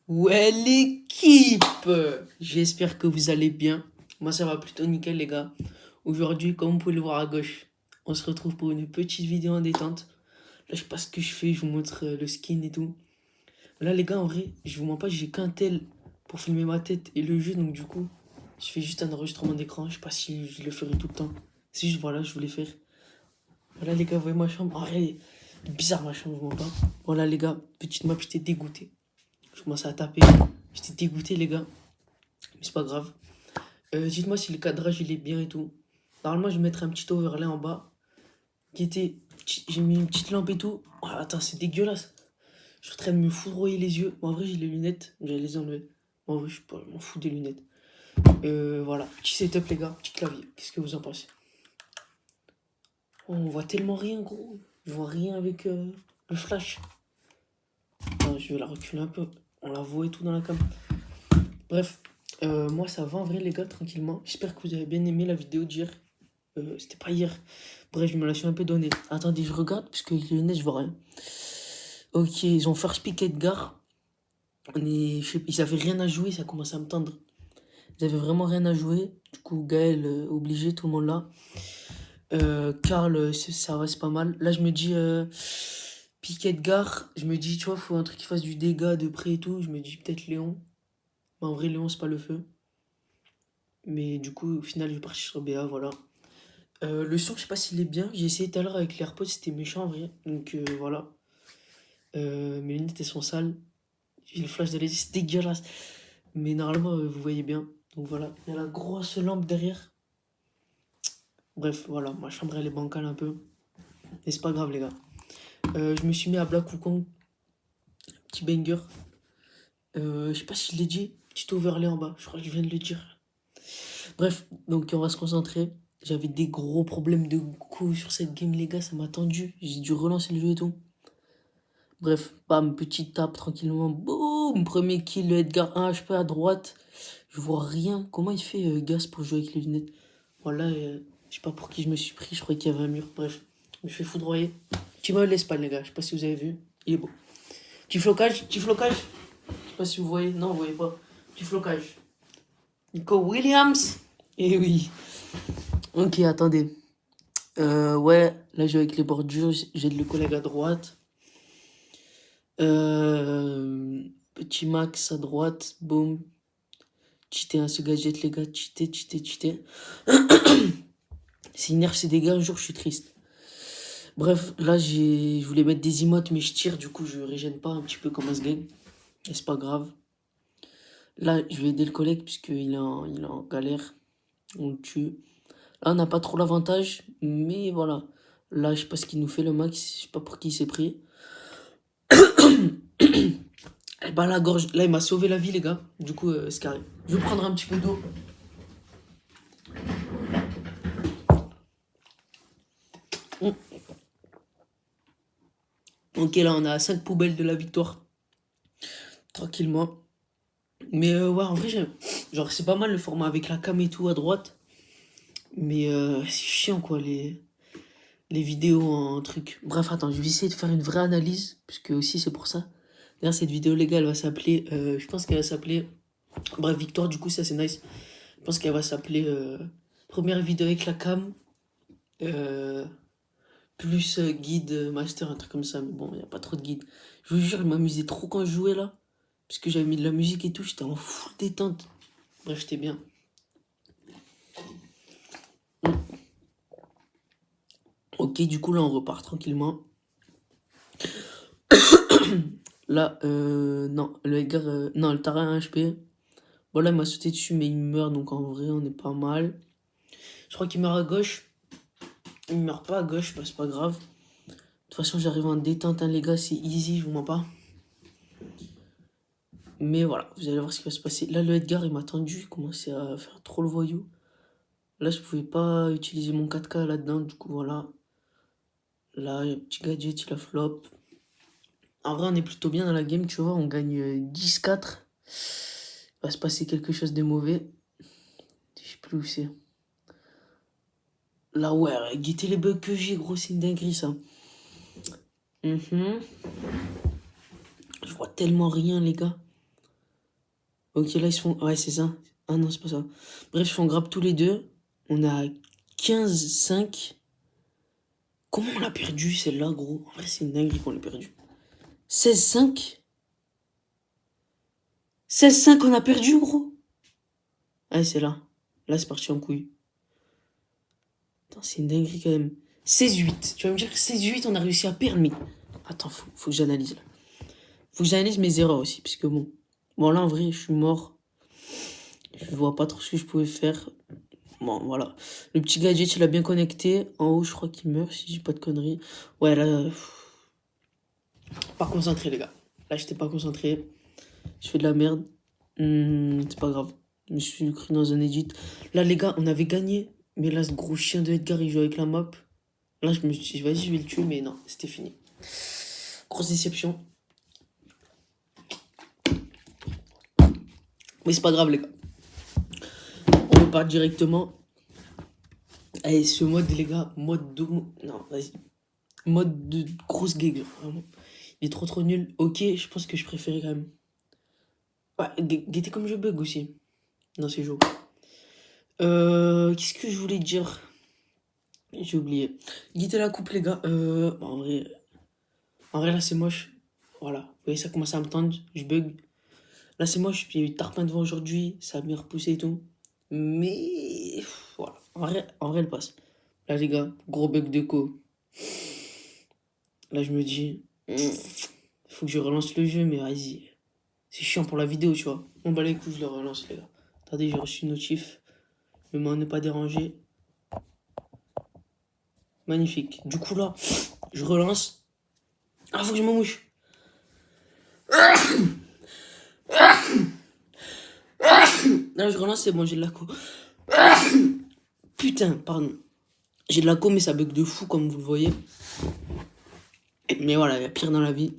Ouais, l'équipe! J'espère que vous allez bien. Moi, ça va plutôt nickel, les gars. Aujourd'hui, comme vous pouvez le voir à gauche, on se retrouve pour une petite vidéo en détente. Là, je sais pas ce que je fais, je vous montre le skin et tout. Là, les gars, en vrai, je vous mens pas, j'ai qu'un tel pour filmer ma tête et le jeu, donc du coup, je fais juste un enregistrement d'écran. Je sais pas si je le ferai tout le temps. C'est juste, voilà, je voulais faire. Voilà, les gars, vous voyez ma chambre. En vrai, bizarre ma chambre, je vous mens pas. Voilà, les gars, petite map, j'étais dégoûté. Je commençais à taper. J'étais dégoûté, les gars. Mais c'est pas grave. Dites-moi si le cadrage il est bien et tout. Normalement, je vais mettre un petit overlay en bas. J'ai mis une petite lampe et tout. Oh, attends, c'est dégueulasse. Je suis en train de me foudroyer les yeux. Bon, en vrai, j'ai les lunettes. J'allais les enlever. Bon, en vrai, je sais pas, je m'en fous des lunettes. Voilà. Petit setup, les gars. Petit clavier. Qu'est-ce que vous en pensez? Oh, on voit tellement rien, gros. Je vois rien avec le flash. Attends, je vais la reculer un peu. On la voit et tout dans la cam. Bref, moi ça va en vrai les gars, tranquillement. J'espère que vous avez bien aimé la vidéo d'hier. C'était pas hier. Bref, je me la suis un peu donnée. Attendez, je regarde, parce que les lunettes, je vois rien. Ok, ils ont first pick Edgar. Ils avaient rien à jouer, ça commence à me tendre. Ils avaient vraiment rien à jouer. Du coup, Gaël, obligé, tout le monde là. Karl, ça va, c'est pas mal. Là, je me dis, pick Edgar. Je me dis, tu vois, faut un truc qui fasse du dégât de près et tout. Je me dis peut-être Léon. Mais en vrai, Léon, c'est pas le feu. Mais du coup, au final, je vais partir sur BA, voilà. Le son, je sais pas s'il est bien. J'ai essayé tout à l'heure avec l'AirPods, c'était méchant en vrai. Donc voilà. Mes lunettes, elles sont sales. J'ai le flash de l'œil, c'est dégueulasse. Mais normalement, vous voyez bien. Donc voilà. Il y a la grosse lampe derrière. Bref, voilà. Ma chambre, elle est bancale un peu. Mais c'est pas grave, les gars. Je me suis mis à Black Wukong. Petit banger. Je sais pas si je l'ai dit. Petit overlay en bas. Je crois que je viens de le dire. Bref, donc on va se concentrer. J'avais des gros problèmes de coups sur cette game, les gars, ça m'a tendu. J'ai dû relancer le jeu et tout. Bref, bam, petite tape tranquillement. Boum, premier kill, le Edgar 1 HP à droite. Je vois rien. Comment il fait Gas pour jouer avec les lunettes? Voilà, je sais pas pour qui je me suis pris. Je croyais qu'il y avait un mur. Bref, je me fais foudroyer. Timo l'Espagne, les gars. Je sais pas si vous avez vu. Il est beau. Petit flocage, petit flocage. Je sais pas si vous voyez. Non, vous voyez pas. Petit flocage. Nico Williams. Eh oui. Ok, attendez. Ouais, là, je joue avec les bordures. J'ai le collègue à droite. Petit Max à droite. Boum. Cheaté, hein, ce gadget, les gars. Cheaté, cheaté, cheaté. S'il nerf ses dégâts, un jour, je suis triste. Bref, là, je voulais mettre des emotes, mais je tire. Du coup, je régène pas un petit peu comme Asgame. Et c'est pas grave. Là, je vais aider le collègue, puisqu'il il est en galère. On le tue. Là, on n'a pas trop l'avantage. Mais voilà. Là, je sais pas ce qu'il nous fait, le Max. Je sais pas pour qui il s'est pris. Eh ben la gorge, là il m'a sauvé la vie les gars, du coup c'est carré. Je vais prendre un petit peu d'eau. Mm. Ok là on a 5 poubelles de la victoire, tranquillement. Mais ouais en vrai genre c'est pas mal le format avec la cam et tout à droite. Mais c'est chiant quoi les vidéos en truc. Bref attends, je vais essayer de faire une vraie analyse, puisque aussi c'est pour ça. D'ailleurs cette vidéo les gars elle va s'appeler, je pense qu'elle va s'appeler, bref victoire du coup ça c'est nice. Je pense qu'elle va s'appeler première vidéo avec la cam. Euh, plus guide master, un truc comme ça. Mais bon, il n'y a pas trop de guide. Je vous jure, je m'amusais trop quand je jouais là. Parce que j'avais mis de la musique et tout, j'étais en full détente. Bref, j'étais bien. Ok, du coup, là, on repart tranquillement. Là, non, le Edgar, non, le Tara a 1 HP. Bon, là, il m'a sauté dessus, mais il meurt, donc en vrai, on est pas mal. Je crois qu'il meurt à gauche. Il meurt pas à gauche, bah, c'est pas grave. De toute façon, j'arrive en détente, hein, les gars, c'est easy, je vous mens pas. Mais voilà, vous allez voir ce qui va se passer. Là, le Edgar, il m'a tendu, il commençait à faire trop le voyou. Là, je pouvais pas utiliser mon 4K là-dedans, du coup, voilà. Là, il y a un petit gadget, il a flop. En vrai, on est plutôt bien dans la game, tu vois, on gagne 10-4. Il va se passer quelque chose de mauvais. Je sais plus où c'est. Là, ouais, guettez les bugs que j'ai, gros, c'est une dinguerie, ça. Je vois tellement rien, les gars. Ok, là, ils se font... Ouais, c'est ça. Ah non, c'est pas ça. Bref, ils font grab tous les deux. On a 15-5. Comment on l'a perdu, celle-là, gros? En vrai, c'est une dinguerie qu'on l'a perdu. 16-5. 16-5, on a perdu, gros. Ah, c'est là. Là, c'est parti en couille. Attends, c'est une dinguerie quand même. 16-8. Tu vas me dire que 16-8, on a réussi à perdre, mais... Attends, faut que j'analyse, là. Faut que j'analyse mes erreurs aussi, parce que bon... Bon, là, en vrai, je suis mort. Je vois pas trop ce que je pouvais faire. Bon, voilà. Le petit gadget, il a bien connecté. En haut, je crois qu'il meurt, si j'ai pas de conneries. Ouais, là... Pas concentré, les gars. Là, j'étais pas concentré. Je fais de la merde. C'est pas grave. Je me suis cru dans un edit. Là, les gars, on avait gagné. Mais là, ce gros chien de Edgar, il joue avec la map. Là, je me suis dit, vas-y, je vais le tuer. Mais non, c'était fini. Grosse déception. Mais c'est pas grave, les gars. On repart directement. Allez, ce mode, les gars, mode de... Non, vas-y. Mode de grosse gag, vraiment. Il est trop nul. Ok, je pense que je préférais quand même. Ouais, guetter comme je bug aussi. Non, c'est chaud. Qu'est-ce que je voulais dire? J'ai oublié. Guetter la coupe, les gars. Bon, en vrai, là, c'est moche. Voilà. Vous voyez, ça commence à me tendre. Je bug. Là, c'est moche. Puis il y a eu tarpin devant aujourd'hui. Ça a bien repoussé et tout. Mais... Voilà. En vrai, elle passe. Là, les gars, gros bug de co. Là, je me dis... Faut que je relance le jeu, mais vas-y. C'est chiant pour la vidéo, tu vois. On bat les couilles, je le relance, les gars. Attendez, j'ai reçu une notif. Le moment ne pas déranger. Magnifique. Du coup, là, je relance. Ah, faut que je me mouche. Là, je relance, c'est bon, j'ai de la co. Putain, pardon. J'ai de la co, mais ça bug de fou, comme vous le voyez. Mais voilà, il y a pire dans la vie.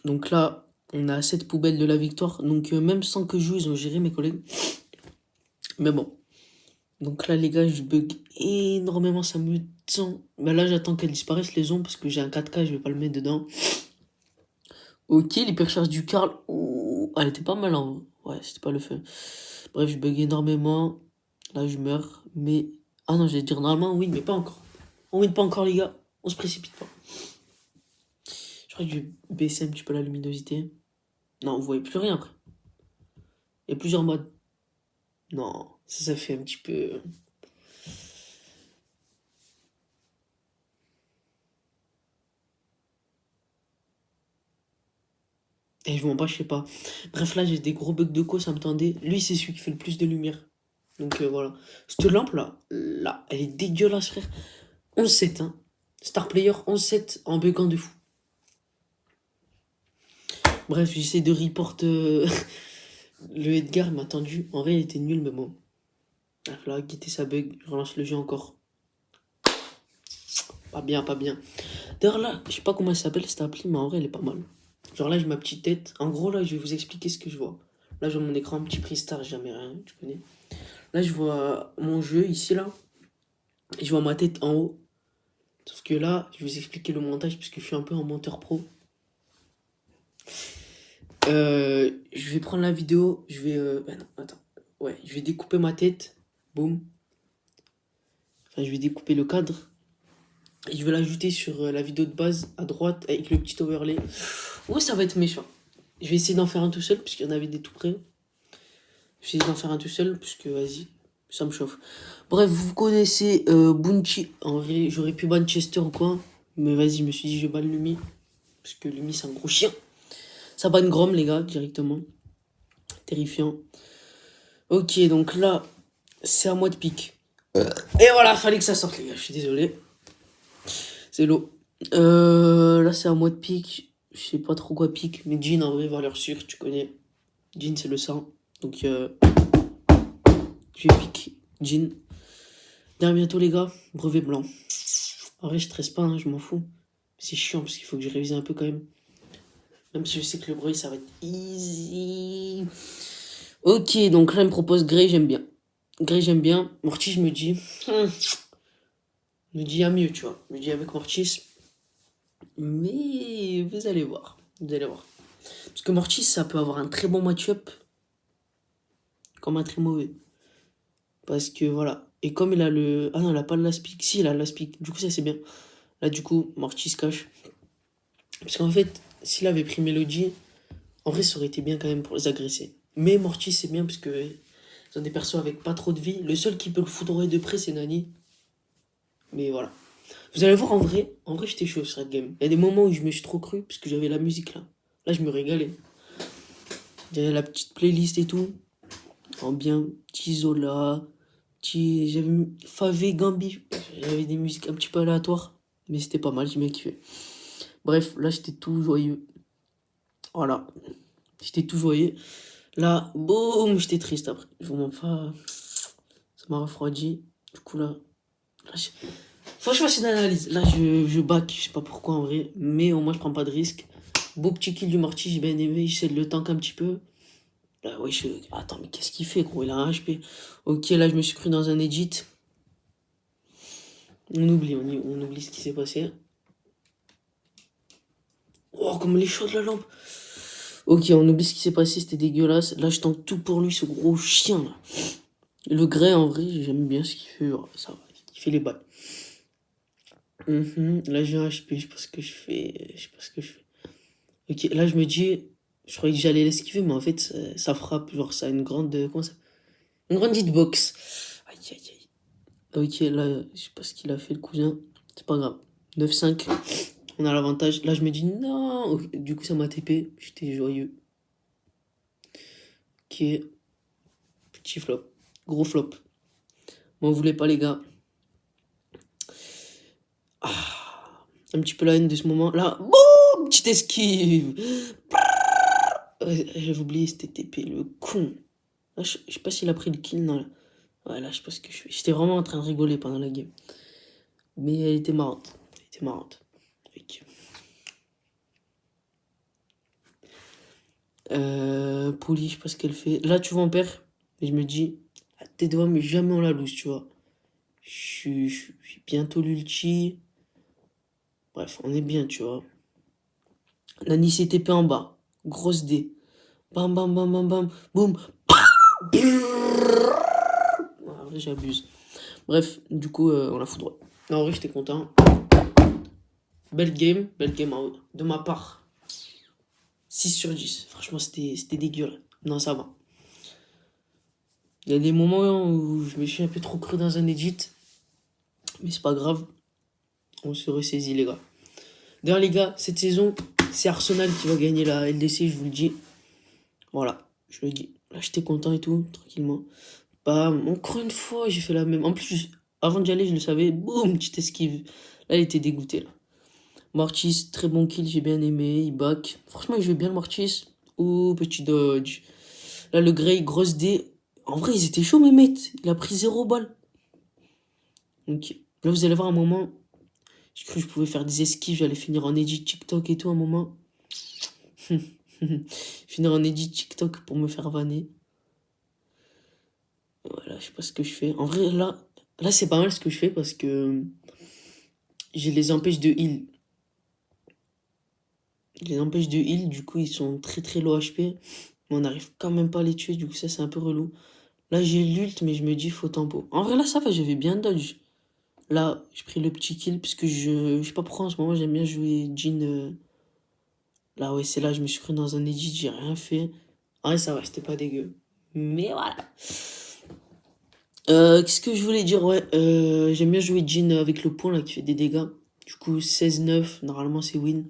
Donc là, on a 7 poubelles de la victoire. Donc même sans que je joue, ils ont géré mes collègues. Mais bon. Donc là, les gars, je bug énormément, ça me tend. Mais là, j'attends qu'elles disparaissent, les ombres, parce que j'ai un 4K, je vais pas le mettre dedans. Ok, l'hypercharge du Karl. Oh, elle était pas mal, hein. Ouais, c'était pas le feu. Bref, je bug énormément. Là, je meurs. Mais... Ah non, j'allais dire normalement, on win, mais pas encore. On win pas encore, les gars. On se précipite pas. Je crois que je vais baisser un petit peu la luminosité. Non, vous voyez plus rien, après. Il y a plusieurs modes. Non, ça fait un petit peu... Et je m'en bats, je sais pas. Bref, là, j'ai des gros bugs de co, ça me tendait. Lui, c'est celui qui fait le plus de lumière. Donc voilà. Cette lampe là, elle est dégueulasse, frère. 11-7, hein. Star Player 11-7 en buguant de fou. Bref, j'essaie de report le Edgar m'a tendu. En vrai, il était nul, mais bon. Bref, là, guetter sa bug. Je relance le jeu encore. Pas bien, pas bien. D'ailleurs, là, je sais pas comment elle s'appelle cette appli, mais en vrai, elle est pas mal. Genre là, j'ai ma petite tête. En gros, là, je vais vous expliquer ce que je vois. Là, j'ai mon écran, petit prix star, jamais rien, tu connais. Là, je vois mon jeu ici, là. Et je vois ma tête en haut. Sauf que là, je vais vous expliquer le montage puisque je suis un peu en monteur pro. Je vais prendre la vidéo. Je vais... Ben non, attends. Ouais, je vais découper ma tête. Boum. Enfin, je vais découper le cadre. Et je vais l'ajouter sur la vidéo de base à droite avec le petit overlay. Ouais, ça va être méchant. Je vais essayer d'en faire un tout seul puisqu'il y en avait des tout près. Je vais essayer d'en faire un tout seul puisque, vas-y, ça me chauffe. Bref, vous connaissez Bunchi. En vrai, j'aurais pu ban Chester ou quoi. Mais vas-y, je me suis dit, je vais ban Lumi. Parce que Lumi, c'est un gros chien. Ça ban Grom, les gars, directement. Terrifiant. Ok, donc là, c'est à moi de pique. Et voilà, fallait que ça sorte, les gars. Je suis désolé. C'est l'eau. Là, c'est à moi de pique. Je sais pas trop quoi pique. Mais Jean, en vrai, valeur sûre, tu connais. Jean, c'est le sang. Donc, je vais pique Jean. Derrière bientôt, les gars. Brevet blanc. En vrai, je stresse pas, hein, je m'en fous. C'est chiant parce qu'il faut que je révise un peu quand même. Même si je sais que le bruit, ça va être easy. Ok, donc là, il me propose Grey, j'aime bien. Grey, j'aime bien. Mortis, je me dis... Je me dis, il y a mieux, tu vois. Je me dis avec Mortis. Mais vous allez voir. Vous allez voir. Parce que Mortis, ça peut avoir un très bon match-up comme un très mauvais. Parce que voilà. Et comme il a le... Ah non, il a pas le last pick. Si, il a le last pick. Du coup, ça, c'est bien. Là, du coup, Mortis cache. Parce qu'en fait, s'il avait pris Melody, en vrai, ça aurait été bien quand même pour les agresser. Mais Mortis, c'est bien parce que ils ont des persos avec pas trop de vie. Le seul qui peut le foudroyer de près, c'est Nani. Mais voilà. Vous allez voir en vrai j'étais chaud sur cette game. Il y a des moments où je me suis trop cru parce que j'avais la musique là. Là, je me régalais. J'avais la petite playlist et tout. En bien, petit Zola, petit. J'avais mis Favé, Gambi. J'avais des musiques un petit peu aléatoires. Mais c'était pas mal, j'ai bien kiffé. Bref, là, j'étais tout joyeux. Voilà. J'étais tout joyeux. Là, boum, j'étais triste après. Je vous mens pas. Ça m'a refroidi. Du coup, là faut que je fasse une analyse. Là, je back, je sais pas pourquoi en vrai, mais au moins je prends pas de risque. Beau petit kill du Morty, j'ai bien aimé, j'essaie de le tank un petit peu. Là, ouais, Attends, mais qu'est-ce qu'il fait, gros? Il a un HP. Ok, là, je me suis cru dans un edit. On oublie ce qui s'est passé. Oh, comme les chauds de la lampe. Ok, on oublie ce qui s'est passé, c'était dégueulasse. Là, je tente tout pour lui, ce gros chien, là. Le Grey, en vrai, j'aime bien ce qu'il fait. Ça va, il fait les balles. Là, j'ai un HP, je sais pas ce que je fais. Je sais pas ce que je fais. Ok, là je me dis, je croyais que j'allais l'esquiver, mais en fait ça frappe, genre ça a une grande, comment ça? Une grande hitbox. Aïe aïe aïe. Ok, là je sais pas ce qu'il a fait le cousin, c'est pas grave. 9-5, on a l'avantage. Là je me dis non, ok, du coup ça m'a TP, j'étais joyeux. Ok, petit flop, gros flop. M'en voulez pas les gars. Ah, un petit peu la haine de ce moment. Là, boum, petite esquive. J'avais oublié, c'était TP, le con. Là, je sais pas s'il a pris le kill, non. Ouais, là, je sais pas ce que je fais. J'étais vraiment en train de rigoler pendant la game. Mais elle était marrante. Elle était marrante. Ok. Poli, je sais pas ce qu'elle fait. Là, tu vois, on perd. Et je me dis, à tes doigts, mais jamais on la lose, tu vois. Je suis bientôt l'ulti. Bref, on est bien, tu vois. Nani s'est TP en bas. Grosse D. Bam, bam, bam, bam, bam. Boum. En vrai, j'abuse. Bref, du coup, on la foudroie. Non, en vrai, j'étais content. Belle game de ma part. 6/10. Franchement, c'était dégueu là. Non, ça va. Il y a des moments où je me suis un peu trop cru dans un edit. Mais c'est pas grave. On se ressaisit, les gars. D'ailleurs, les gars, cette saison, c'est Arsenal qui va gagner la LDC, je vous le dis. Voilà, je le dis. Là, j'étais content et tout, tranquillement. Bah, encore une fois, j'ai fait la même. En plus, avant d'y aller, je le savais. Boum, petite esquive. Là, il était dégoûté, là. Mortis, très bon kill, j'ai bien aimé. Il back. Franchement, il jouait bien le Mortis. Oh, petit dodge. Là, le Grey, grosse D. En vrai, ils étaient chauds, mes mates. Il a pris 0 balle. Ok. Là, vous allez voir un moment. J'ai cru que je pouvais faire des esquives. J'allais finir en edit TikTok et tout, un moment. Finir en edit TikTok pour me faire vanner. Voilà, je sais pas ce que je fais. En vrai, là c'est pas mal ce que je fais parce que je les empêche de heal. Je les empêche de heal, du coup, ils sont très très low HP. Mais on n'arrive quand même pas à les tuer, du coup, ça, c'est un peu relou. Là, j'ai l'ult, mais je me dis, faut tempo. En vrai, là, ça va, j'avais bien dodge. Là, j'ai pris le petit kill, parce que je sais pas pourquoi en ce moment, j'aime bien jouer Jhin. Là, ouais, c'est là, je me suis cru dans un edit, j'ai rien fait. En vrai, ça va, c'était pas dégueu. Mais voilà. Qu'est-ce que je voulais dire? Ouais, j'aime bien jouer Jhin avec le point là qui fait des dégâts. Du coup, 16-9, normalement c'est win.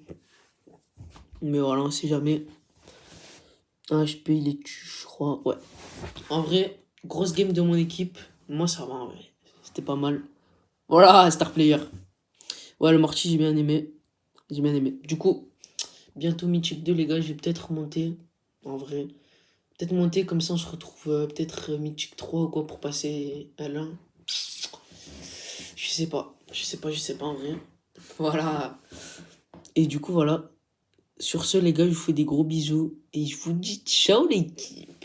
Mais voilà, on sait jamais. Un HP, il est tu, je crois. Ouais. En vrai, grosse game de mon équipe. Moi, ça va, en vrai. C'était pas mal. Voilà, star player. Ouais, le Morty, j'ai bien aimé. J'ai bien aimé. Du coup, bientôt Mythic 2, les gars. Je vais peut-être monter. En vrai. Peut-être monter, comme ça, on se retrouve peut-être Mythic 3 ou quoi pour passer L1. Je sais pas en vrai. Voilà. Et du coup, voilà. Sur ce, les gars, je vous fais des gros bisous. Et je vous dis ciao, l'équipe.